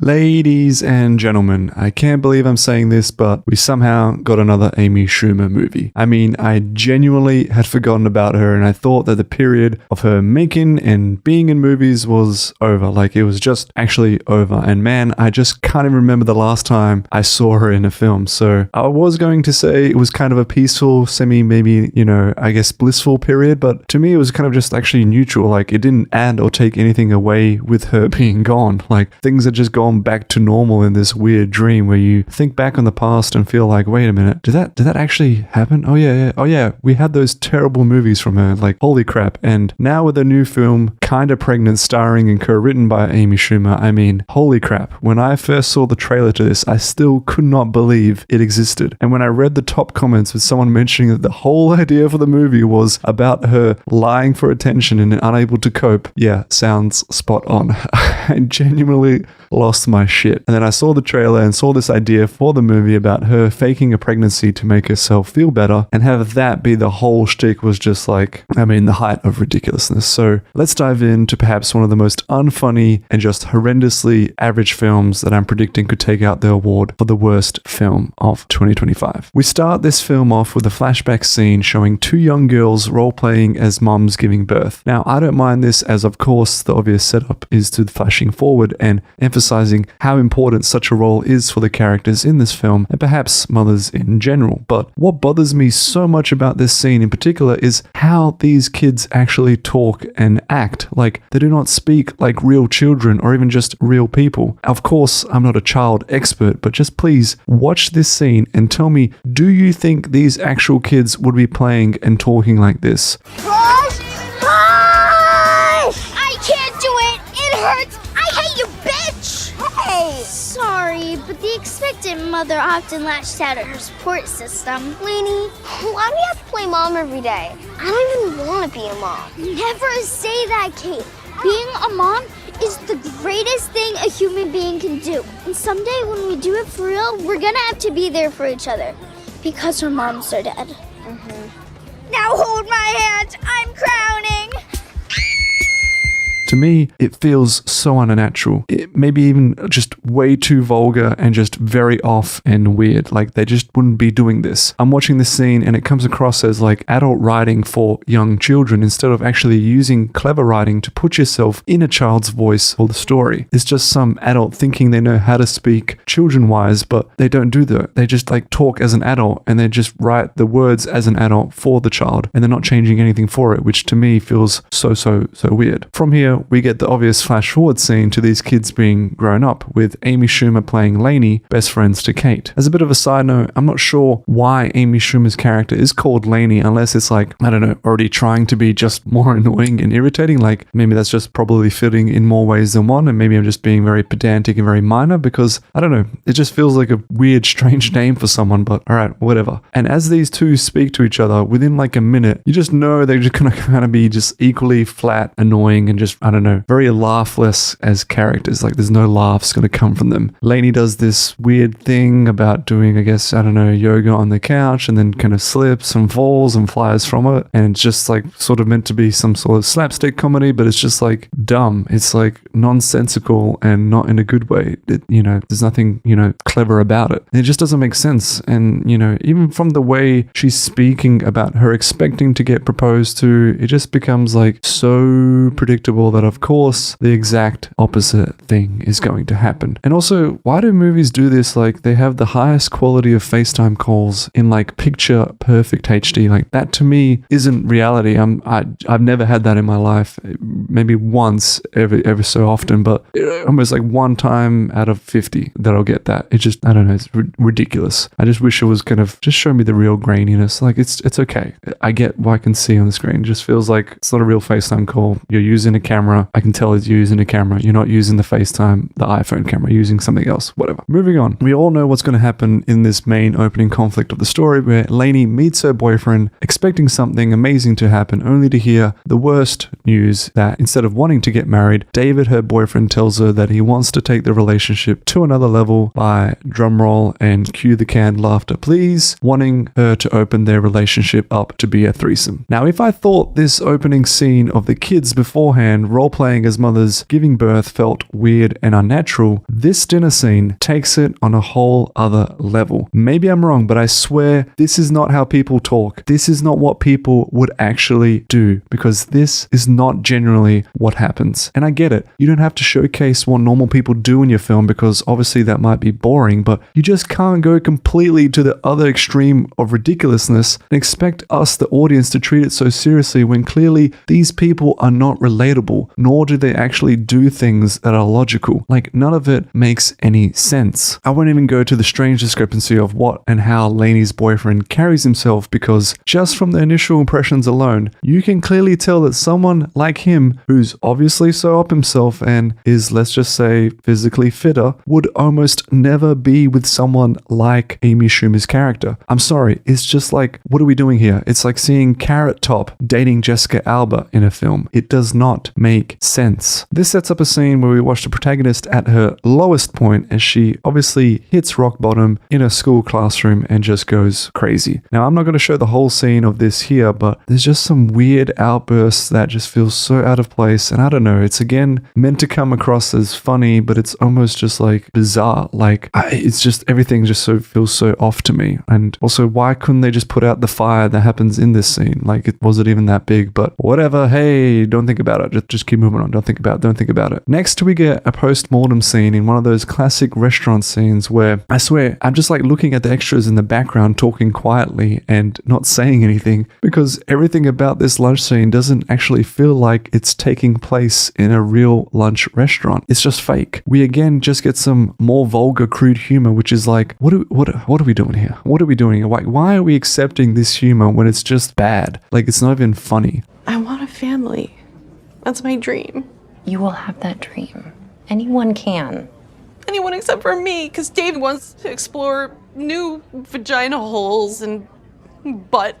Ladies and gentlemen, I can't believe I'm saying this, but we somehow got another Amy Schumer movie. I mean, I genuinely had forgotten about her, and I thought that the period of her making and being in movies was over. Like, it was just actually over. And man, I just can't even remember the last time I saw her in a film. So I was going to say it was kind of a peaceful, maybe, I guess blissful period, but to me it was kind of just actually neutral. Like, it didn't add or take anything away with her being gone. Like, things had just gone back to normal in this weird dream where you think back on the past and feel like, wait a minute, did that actually happen? Oh yeah, we had those terrible movies from her, like, holy crap. And now with a new film, Kinda Pregnant, starring and co-written by Amy Schumer, I mean, holy crap. When I first saw the trailer to this, I still could not believe it existed. And when I read the top comments with someone mentioning that the whole idea for the movie was about her lying for attention and unable to cope, yeah, sounds spot on. I genuinely lost my shit. And then I saw the trailer and saw this idea for the movie about her faking a pregnancy to make herself feel better, and have that be the whole shtick was just like, the height of ridiculousness. So let's dive into perhaps one of the most unfunny and just horrendously average films that I'm predicting could take out the award for the worst film of 2025. We start this film off with a flashback scene showing two young girls role-playing as moms giving birth. Now, I don't mind this, as of course the obvious setup is to flashing forward and emphasizing how important such a role is for the characters in this film and perhaps mothers in general. But what bothers me so much about this scene in particular is how these kids actually talk and act. Like, they do not speak like real children or even just real people. Of course, I'm not a child expert, but just please watch this scene and tell me, do you think these actual kids would be playing and talking like this? Push! I can't do it! It hurts! I hate you, bitch! Hey! Sorry, but the expectant mother often lashed out at her support system. Lainey, why do we have to play mom every day? I don't even want to be a mom. Never say that, Kate. Being a mom is the greatest thing a human being can do. And someday when we do it for real, we're gonna have to be there for each other. Because our moms are dead. Now hold my hand, I'm crowning! To me, it feels so unnatural. It maybe even just way too vulgar and just very off and weird. Like, they just wouldn't be doing this. I'm watching this scene and it comes across as like adult writing for young children instead of actually using clever writing to put yourself in a child's voice for the story. It's just some adult thinking they know how to speak children-wise, but they don't do that. They just like talk as an adult and they just write the words as an adult for the child, and they're not changing anything for it, which to me feels so weird. From here, we get the obvious flash forward scene to these kids being grown up, with Amy Schumer playing Lainey, best friends to Kate. As a bit of a side note, I'm not sure why Amy Schumer's character is called Lainey, unless it's like, I don't know, already trying to be just more annoying and irritating. Like, maybe that's just probably fitting in more ways than one, and maybe I'm just being very pedantic and very minor, because I don't know, it just feels like a weird, strange name for someone, but alright, whatever. And as these two speak to each other, within like a minute, you just know they're just gonna kind of be just equally flat, annoying, and just, I don't know, very laughless as characters. Like, there's no laughs going to come from them. Lainey does this weird thing about doing, I guess, I don't know, yoga on the couch, and then kind of slips and falls and flies from it. And it's just like sort of meant to be some sort of slapstick comedy, but it's just like dumb. It's like nonsensical and not in a good way. There's nothing, clever about it. It just doesn't make sense. And, even from the way she's speaking about her expecting to get proposed to, it just becomes like so predictable that, of course, the exact opposite thing is going to happen. And also, why do movies do this? Like, they have the highest quality of FaceTime calls in like picture perfect HD. Like, that to me isn't reality. I've never had that in my life. Maybe once every so often, but almost like one time out of 50 that I'll get that. It just, I don't know, it's ridiculous. I just wish it was kind of just show me the real graininess. Like, it's okay. I get what I can see on the screen. It just feels like it's not a real FaceTime call. You're using a camera. I can tell it's using a camera. You're not using the FaceTime, the iPhone camera, you're using something else, whatever. Moving on. We all know what's going to happen in this main opening conflict of the story, where Lainey meets her boyfriend expecting something amazing to happen, only to hear the worst news that instead of wanting to get married, David, her boyfriend, tells her that he wants to take the relationship to another level by, drumroll and cue the canned laughter please, wanting her to open their relationship up to be a threesome. Now, if I thought this opening scene of the kids beforehand and role-playing as mothers giving birth felt weird and unnatural, this dinner scene takes it on a whole other level. Maybe I'm wrong, but I swear this is not how people talk. This is not what people would actually do, because this is not generally what happens. And I get it. You don't have to showcase what normal people do in your film because obviously that might be boring, but you just can't go completely to the other extreme of ridiculousness and expect us, the audience, to treat it so seriously when clearly these people are not relatable, nor do they actually do things that are logical. Like, none of it makes any sense. I won't even go to the strange discrepancy of what and how Lainey's boyfriend carries himself, because just from the initial impressions alone, you can clearly tell that someone like him, who's obviously so up himself and is, let's just say, physically fitter, would almost never be with someone like Amy Schumer's character. I'm sorry, it's just like, what are we doing here? It's like seeing Carrot Top dating Jessica Alba in a film. It does not make sense. This sets up a scene where we watch the protagonist at her lowest point as she obviously hits rock bottom in a school classroom and just goes crazy. Now, I'm not going to show the whole scene of this here, but there's just some weird outbursts that just feels so out of place, and I don't know, it's again meant to come across as funny, but it's almost just like bizarre. Like, it's just, everything just feels so off to me. And also, why couldn't they just put out the fire that happens in this scene? Like, was it even that big? But whatever, hey, don't think about it. Just keep moving on. Don't think about it. Next, we get a post-mortem scene in one of those classic restaurant scenes where, I swear, I'm just like looking at the extras in the background talking quietly and not saying anything, because everything about this lunch scene doesn't actually feel like it's taking place in a real lunch restaurant. It's just fake. We again just get some more vulgar, crude humor, which is like, what are we doing here? What are we doing here? Why are we accepting this humor when it's just bad? Like, it's not even funny. I want a family. That's my dream. You will have that dream. Anyone can. Anyone except for me, because Dave wants to explore new vagina holes and butt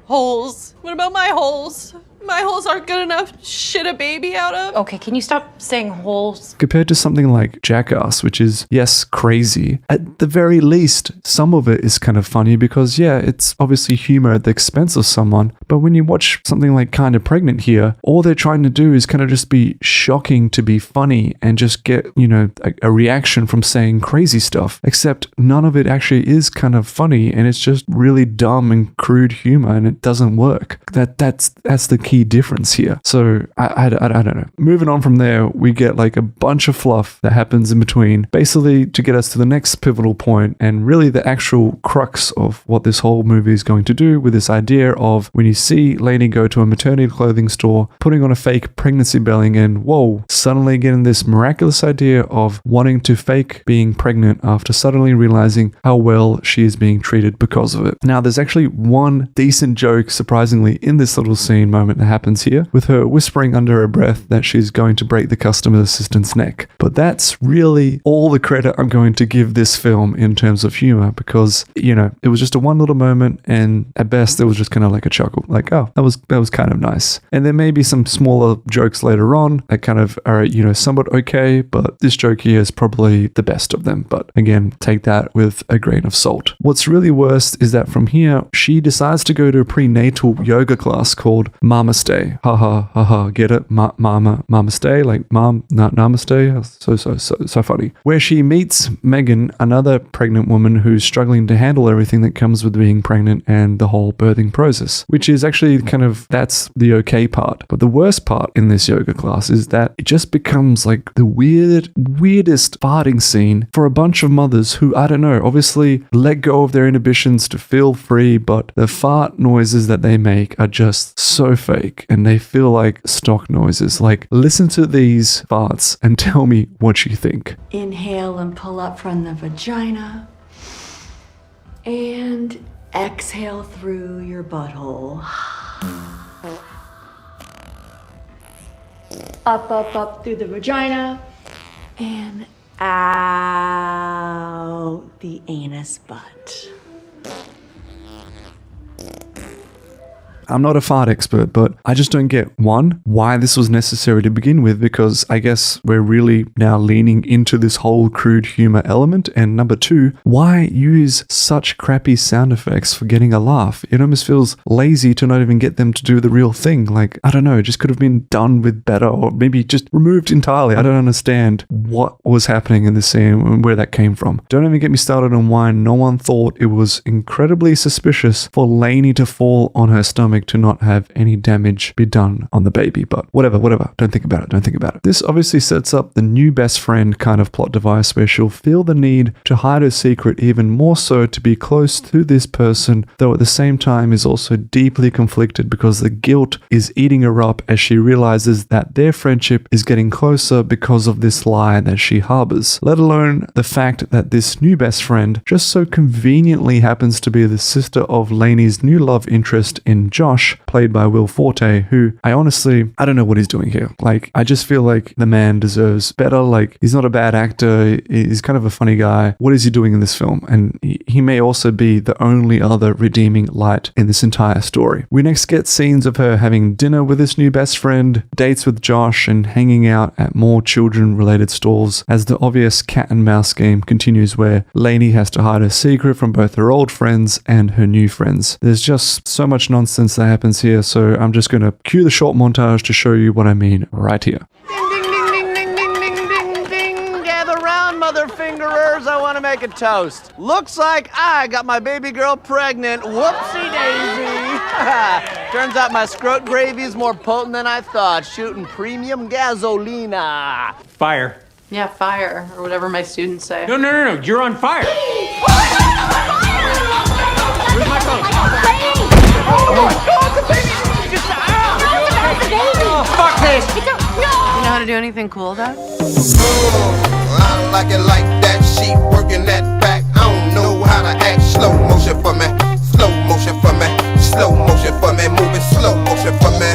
holes. What about my holes? My holes aren't good enough to shit a baby out of. Okay, can you stop saying holes? Compared to something like Jackass, which is, yes, crazy, at the very least, some of it is kind of funny because, yeah, it's obviously humor at the expense of someone. But when you watch something like Kinda Pregnant here, all they're trying to do is kind of just be shocking to be funny and just get, you know, a reaction from saying crazy stuff. Except none of it actually is kind of funny, and it's just really dumb and crude humor, and it doesn't work. That's the key difference here. So I don't know. Moving on from there, we get like a bunch of fluff that happens in between, basically to get us to the next pivotal point and really the actual crux of what this whole movie is going to do, with this idea of when you see Lainey go to a maternity clothing store, putting on a fake pregnancy belly, and whoa, suddenly getting this miraculous idea of wanting to fake being pregnant after suddenly realizing how well she is being treated because of it. Now, there's actually one decent joke, surprisingly, in this little scene moment that happens here, with her whispering under her breath that she's going to break the customer assistant's neck. But that's really all the credit I'm going to give this film in terms of humor, because, you know, it was just a one little moment, and at best it was just kind of like a chuckle, like, oh, that was kind of nice. And there may be some smaller jokes later on that kind of are, you know, somewhat okay, but this joke here is probably the best of them. But again, take that with a grain of salt. What's really worst is that from here, she decides to go to a prenatal yoga class called Mama Stay. Ha ha ha ha, get it? Mama Stay, like mom, not namaste. So funny. Where she meets Megan, another pregnant woman who's struggling to handle everything that comes with being pregnant and the whole birthing process, which is actually kind of, that's the okay part. But the worst part in this yoga class is that it just becomes like the weirdest farting scene for a bunch of mothers who, I don't know, obviously let go of their inhibitions to feel free, but the fart noises that they make are just so fake, and they feel like stock noises. Like, listen to these farts and tell me what you think. Inhale and pull up from the vagina. And exhale through your butthole. Up through the vagina. And out the anus butt. I'm not a fart expert, but I just don't get, one, why this was necessary to begin with, because I guess we're really now leaning into this whole crude humor element, and number two, why use such crappy sound effects for getting a laugh? It almost feels lazy to not even get them to do the real thing. Like, I don't know, it just could have been done with better, or maybe just removed entirely. I don't understand what was happening in the scene and where that came from. Don't even get me started on why no one thought it was incredibly suspicious for Lainey to fall on her stomach to not have any damage be done on the baby. But whatever. Don't think about it. This obviously sets up the new best friend kind of plot device where she'll feel the need to hide her secret even more so to be close to this person, though at the same time is also deeply conflicted because the guilt is eating her up as she realizes that their friendship is getting closer because of this lie that she harbors, let alone the fact that this new best friend just so conveniently happens to be the sister of Lainey's new love interest in Josh, played by Will Forte, who I don't know what he's doing here. Like, I just feel like the man deserves better. Like, he's not a bad actor. He's kind of a funny guy. What is he doing in this film? And he may also be the only other redeeming light in this entire story. We next get scenes of her having dinner with this new best friend, dates with Josh, and hanging out at more children-related stalls as the obvious cat and mouse game continues, where Lainey has to hide her secret from both her old friends and her new friends. There's just so much nonsense that happens here, so I'm just going to cue the short montage to show you what I mean right here. Gather round, mother fingerers. I want to make a toast. Looks like I got my baby girl pregnant. Whoopsie daisy. Turns out my scrot gravy is more potent than I thought, shooting premium gasolina. Fire. Yeah, fire, or whatever my students say. No, you're on fire. Where's my phone? Oh, fuck this. You know how to do anything cool, Dad? I like it like that. She working that back. I don't know how to act. Slow motion for me. Slow motion for me. Slow motion for me. Moving slow motion for me.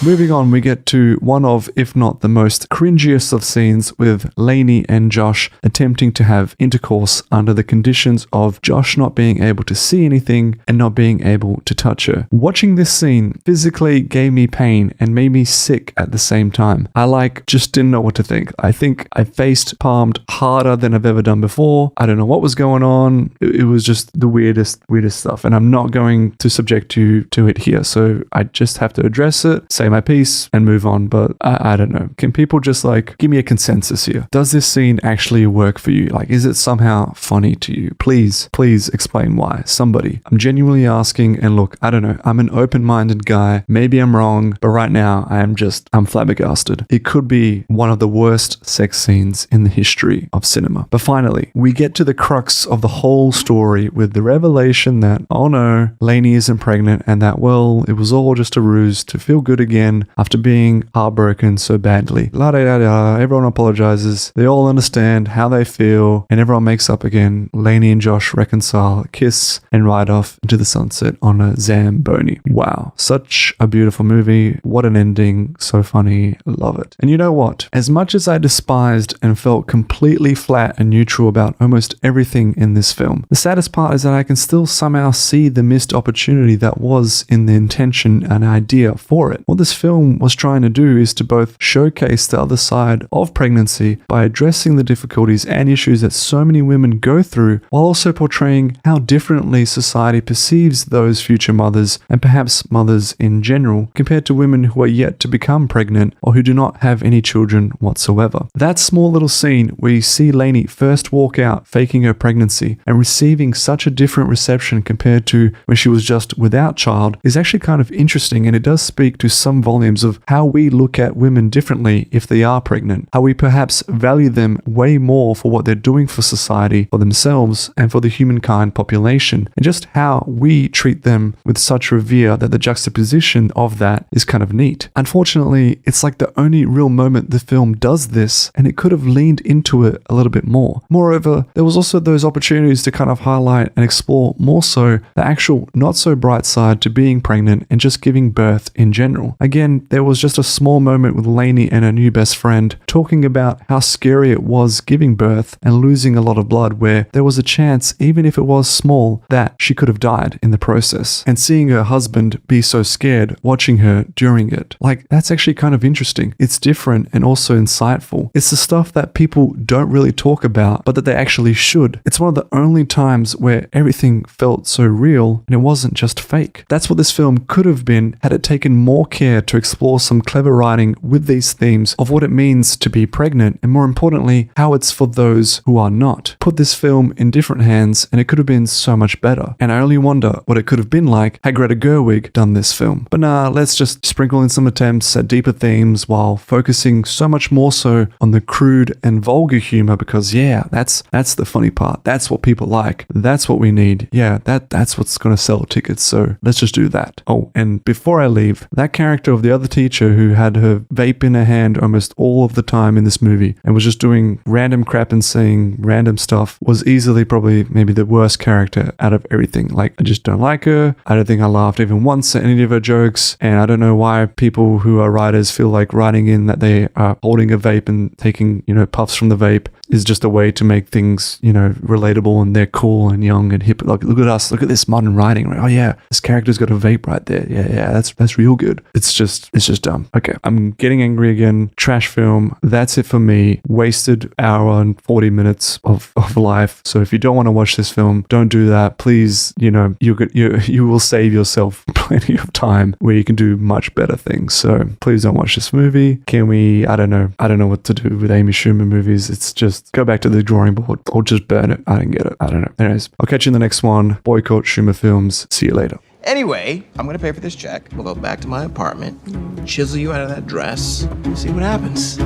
Moving on, we get to one of, if not the most cringiest of scenes with Lainey and Josh attempting to have intercourse under the conditions of Josh not being able to see anything and not being able to touch her. Watching this scene physically gave me pain and made me sick at the same time. I just didn't know what to think. I think I faced palmed harder than I've ever done before. I don't know what was going on. It was just the weirdest stuff, and I'm not going to subject you to it here, so I just have to address it, say my piece, and move on. But I don't know. Can people just give me a consensus here? Does this scene actually work for you? Is it somehow funny to you? Please explain why. Somebody. I'm genuinely asking, and look, I don't know. I'm an open-minded guy. Maybe I'm wrong, but right now I'm flabbergasted. It could be one of the worst sex scenes in the history of cinema. But finally, we get to the crux of the whole story with the revelation that, oh no, Lainey isn't pregnant, and that, well, it was all just a ruse to feel good again after being heartbroken so badly. La-da-da-da, everyone apologizes. They all understand how they feel, and everyone makes up again. Lainey and Josh reconcile, kiss, and ride off into the sunset on a Zamboni. Wow, such a beautiful movie. What an ending. So funny. Love it. And you know what? As much as I despised and felt completely flat and neutral about almost everything in this film, the saddest part is that I can still somehow see the missed opportunity that was in the intention and idea for it. What this film was trying to do is to both showcase the other side of pregnancy by addressing the difficulties and issues that so many women go through, while also portraying how differently society perceives those future mothers, and perhaps mothers in general, compared to women who are yet to become pregnant or who do not have any children whatsoever. That small little scene where you see Lainey first walk out faking her pregnancy and receiving such a different reception compared to when she was just without child is actually kind of interesting, and it does speak to some volumes of how we look at women differently if they are pregnant, how we perhaps value them way more for what they're doing for society, for themselves, and for the humankind population, and just how we treat them with such revere that the juxtaposition of that is kind of neat. Unfortunately, it's the only real moment the film does this, and it could have leaned into it a little bit more. Moreover, there was also those opportunities to kind of highlight and explore more so the actual not so bright side to being pregnant and just giving birth in general. I Again, there was just a small moment with Lainey and her new best friend talking about how scary it was giving birth and losing a lot of blood, where there was a chance, even if it was small, that she could have died in the process. And seeing her husband be so scared watching her during it, like, that's actually kind of interesting. It's different and also insightful. It's the stuff that people don't really talk about, but that they actually should. It's one of the only times where everything felt so real and it wasn't just fake. That's what this film could have been had it taken more care to explore some clever writing with these themes of what it means to be pregnant, and more importantly, how it's for those who are not. Put this film in different hands and it could have been so much better. And I only wonder what it could have been like had Greta Gerwig done this film. But nah, let's just sprinkle in some attempts at deeper themes while focusing so much more so on the crude and vulgar humor, because yeah, that's the funny part. That's what people like. That's what we need. Yeah, that's what's gonna sell tickets. So let's just do that. Oh, and before I leave, that character of the other teacher who had her vape in her hand almost all of the time in this movie and was just doing random crap and saying random stuff was easily probably maybe the worst character out of everything. Like, I just don't like her. I don't think I laughed even once at any of her jokes, and I don't know why people who are writers feel like writing in that they are holding a vape and taking, puffs from the vape is just a way to make things, relatable, and they're cool and young and hip. Like, look at us, look at this modern writing, right? Oh yeah, this character's got a vape right there. Yeah, that's real good. It's just dumb. Okay, I'm getting angry again. Trash film. That's it for me. Wasted hour and 40 minutes of life. So if you don't want to watch this film, don't do that. Please, you will save yourself plenty of time where you can do much better things. So please don't watch this movie. Can we? I don't know what to do with Amy Schumer movies. It's just go back to the drawing board or just burn it. I don't get it. I don't know. Anyways, I'll catch you in the next one. Boycott Schumer films. See you later. Anyway, I'm gonna pay for this check. We'll go back to my apartment, chisel you out of that dress, see what happens.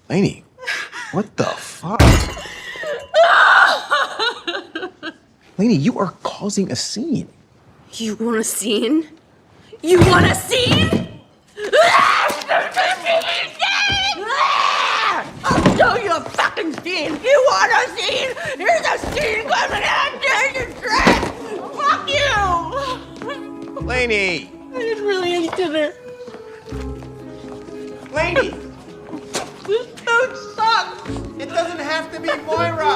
Lainey, what the fuck? Lainey, you are causing a scene. You want a scene? You want a scene? I'll show you a fucking scene. You want a scene? Here's a scene coming out there, you dress. Fuck you. Lainey! I didn't really eat dinner. Lainey! This food sucks. It doesn't have to be Moira!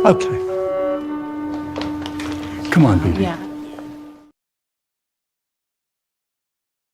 Okay. Come on, baby. Yeah.